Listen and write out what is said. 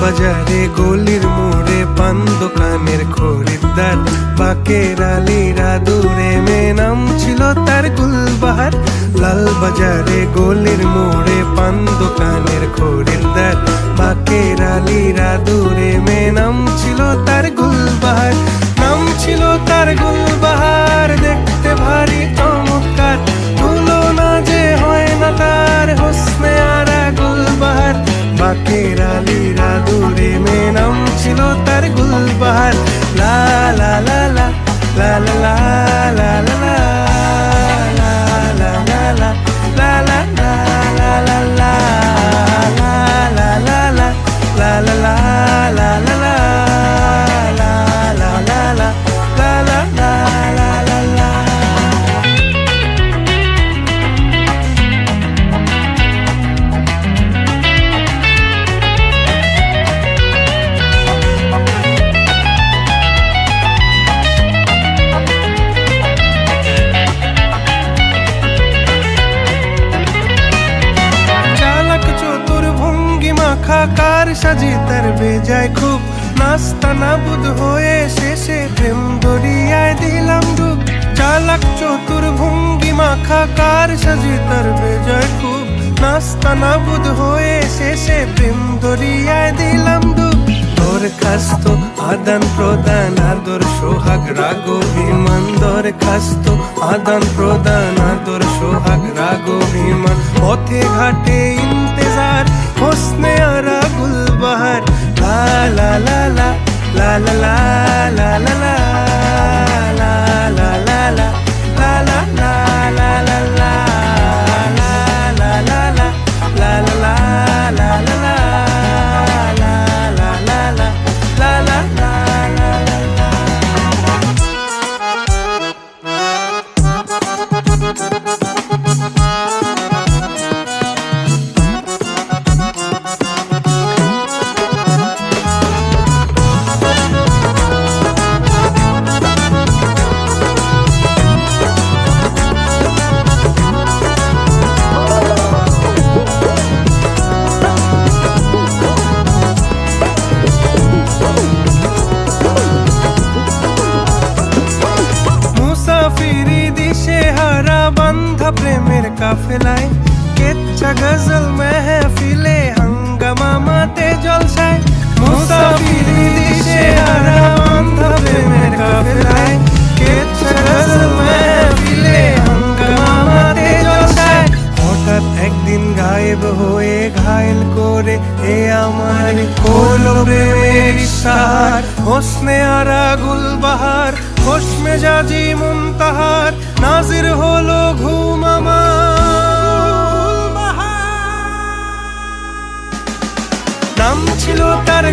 বাজারে গলির মোড়ে পান দোকানের খরিদ্দার, বাকের আলীরা দূরে মেয়ে নাম ছিল তার গুলবাহার। লাল বাজারে গলির মোড়ে পান দোকানের খরিদ্দার, বাকের আলীরা দূরে মেয়ে নাম ছিল তার গুলবাহার। নাম ছিল তার গুলবাহার, দেখতে ভারী চমৎকার, তুলনা যে হয় না তার হোসনে আরা গুলবাহার। বাকের আলীরা দূরে মেয়ে নাম ছিল তার গুলবাহার। লা লা লা লা লা লা লা লা লা কার সাজি তার বেজায় খুব, নাস্তা নাবুদ হয়ে শেষে প্রেম দরিয়ায় দিলাম ডুব। চালাক চতুর ভঙ্গি মাখা কার সাজি তার বেজায় খুব, নাস্তা নাবুদ হয়ে শেষে প্রেম দরিয়ায় দিলাম ডুব। দরখাস্ত আদান প্রদান আদর সোহাগ রাগ অভিমান, দরখাস্ত আদান প্রদান আদর সোহাগ রাগ অভিমান। পথে ঘাটে ইন্তেজার হোসনে আরা গুলবাহার। লা লা লা লা লা লা লা লা লা লা লা লা লা লা লা লা লা লা প্রেমের কাফেলায় কেচ্ছা গজল মেহফিলে হাঙ্গামা মাতে জলসায়। মুসাফিরি দিশে হারা বান্ধা প্রেমের কাফেলায় কেচ্ছা গজল মেহফিলে হাঙ্গামা মাতে জলসায়। হঠাৎ একদিন গায়েব হয়ে ঘায়েল করে এ আমার হলো প্রেমের ইশার। হোসনে আরা গুলবাহার, খোশ মেজাজি মুনতাহার, নাজির হলো ঘুম আমার। নাম ছিল তার